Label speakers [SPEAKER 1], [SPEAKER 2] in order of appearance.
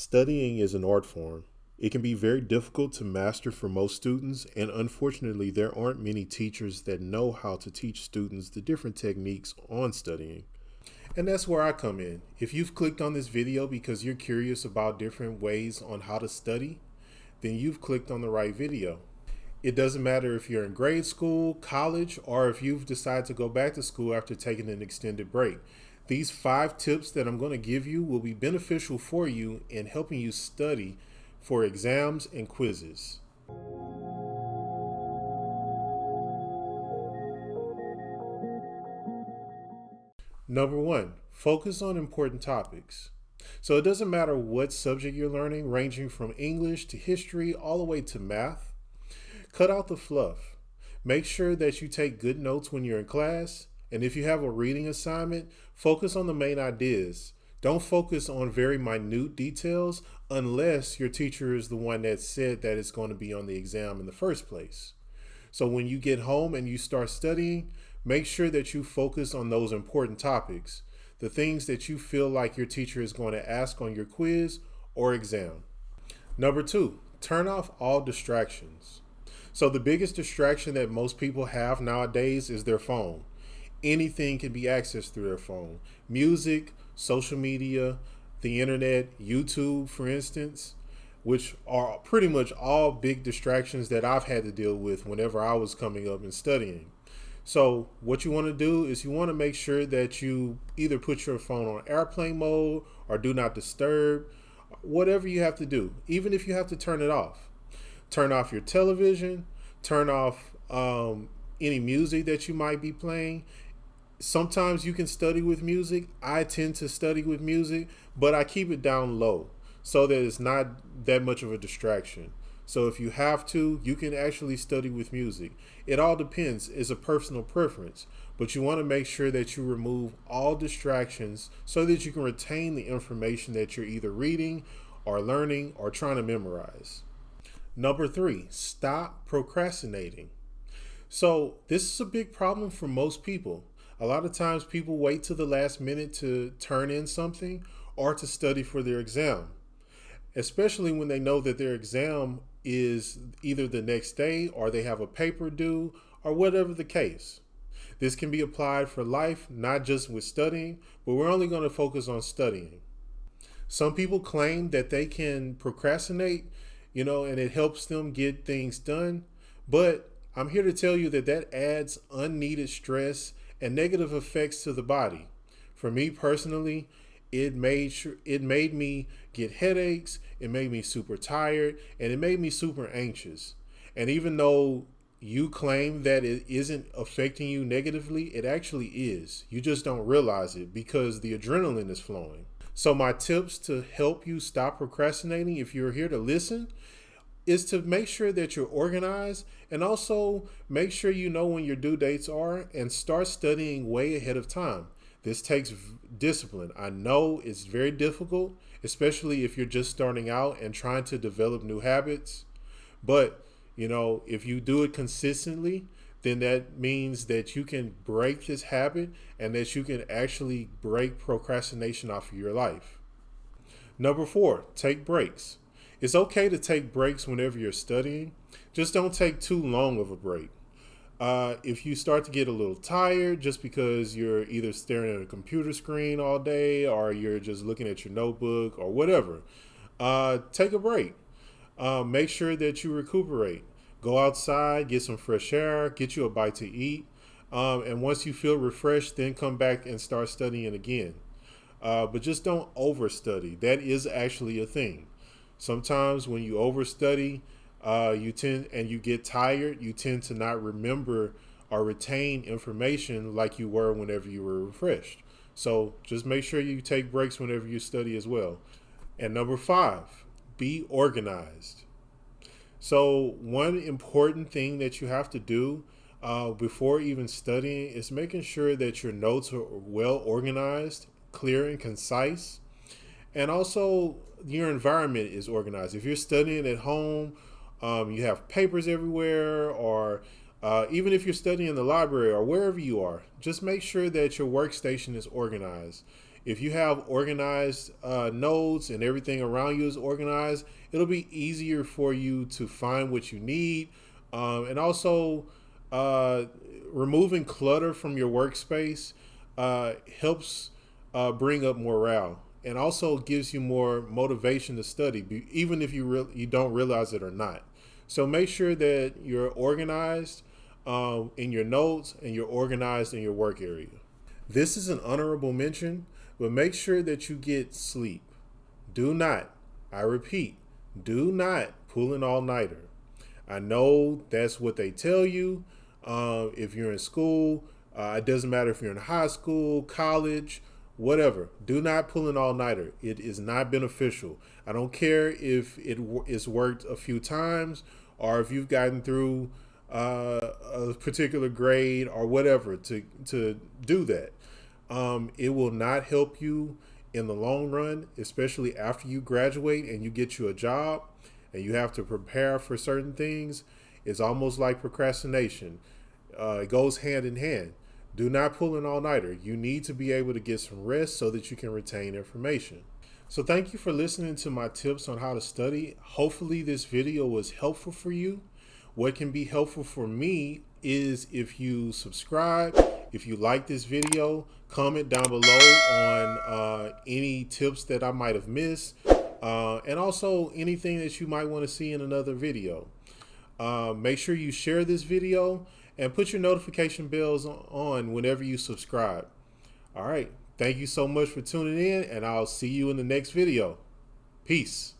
[SPEAKER 1] Studying is an art form. It can be very difficult to master for most students, and unfortunately, there aren't many teachers that know how to teach students the different techniques on studying. And that's where I come in. If you've clicked on this video because you're curious about different ways on how to study, then you've clicked on the right video. It doesn't matter if you're in grade school, college, or if you've decided to go back to school after taking an extended break. These 5 tips that I'm going to give you will be beneficial for you in helping you study for exams and quizzes. Number 1, focus on important topics. So it doesn't matter what subject you're learning, ranging from English to history all the way to math. Cut out the fluff. Make sure that you take good notes when you're in class. And if you have a reading assignment, focus on the main ideas. Don't focus on very minute details unless your teacher is the one that said that it's going to be on the exam in the first place. So when you get home and you start studying, make sure that you focus on those important topics, the things that you feel like your teacher is going to ask on your quiz or exam. Number 2, turn off all distractions. So the biggest distraction that most people have nowadays is their phone. Anything can be accessed through their phone. Music, social media, the internet, YouTube, for instance, which are pretty much all big distractions that I've had to deal with whenever I was coming up and studying. So what you want to do is you want to make sure that you either put your phone on airplane mode or do not disturb, whatever you have to do, even if you have to turn it off. Turn off your television, turn off any music that you might be playing. Sometimes you can study with music. I tend to study with music, but I keep it down low so that it's not that much of a distraction. So if you have to, you can actually study with music. It all depends. It's a personal preference, but you want to make sure that you remove all distractions so that you can retain the information that you're either reading or learning or trying to memorize. Number 3, stop procrastinating. So this is a big problem for most people. A lot of times people wait till the last minute to turn in something or to study for their exam, especially when they know that their exam is either the next day or they have a paper due or whatever the case. This can be applied for life, not just with studying, but we're only going to focus on studying. Some people claim that they can procrastinate, and it helps them get things done. But I'm here to tell you that that adds unneeded stress and negative effects to the body. For me personally, it made me get headaches, it made me super tired, and it made me super anxious. And even though you claim that it isn't affecting you negatively, it actually is. You just don't realize it because the adrenaline is flowing. So my tips to help you stop procrastinating, if you're here to listen, is to make sure that you're organized and also make sure you know when your due dates are and start studying way ahead of time. This takes discipline. I know it's very difficult, especially if you're just starting out and trying to develop new habits. But, if you do it consistently, then that means that you can break this habit and that you can actually break procrastination off of your life. Number 4, take breaks. It's okay to take breaks whenever you're studying. Just don't take too long of a break. If you start to get a little tired just because you're either staring at a computer screen all day or you're just looking at your notebook or whatever, take a break. Make sure that you recuperate. Go outside, get some fresh air, get you a bite to eat. And once you feel refreshed, then come back and start studying again. But just don't overstudy. That is actually a thing. Sometimes when you overstudy, you get tired, you tend to not remember or retain information like you were whenever you were refreshed. So just make sure you take breaks whenever you study as well. And number 5, be organized. So one important thing that you have to do before even studying is making sure that your notes are well organized, clear and concise. And also your environment is organized. If you're studying at home, you have papers everywhere, or even if you're studying in the library or wherever you are, just make sure that your workstation is organized. If you have organized notes and everything around you is organized, it'll be easier for you to find what you need. And also, uh, removing clutter from your workspace helps bring up morale, and also gives you more motivation to study, even if you don't realize it or not. So make sure that you're organized in your notes and you're organized in your work area. This is an honorable mention, but make sure that you get sleep. Do not, I repeat, do not pull an all nighter. I know that's what they tell you. If you're in school, it doesn't matter if you're in high school, college, whatever. Do not pull an all nighter. It is not beneficial. I don't care if it's worked a few times or if you've gotten through a particular grade or whatever to do that. It will not help you in the long run, especially after you graduate and you get you a job and you have to prepare for certain things. It's almost like procrastination. It goes hand in hand. Do not pull an all-nighter. You need to be able to get some rest so that you can retain information. So thank you for listening to my tips on how to study. Hopefully this video was helpful for you. What can be helpful for me is if you subscribe, if you like this video, comment down below on any tips that I might have missed, and also anything that you might want to see in another video. Make sure you share this video and put your notification bells on whenever you subscribe. All right. Thank you so much for tuning in, and I'll see you in the next video. Peace.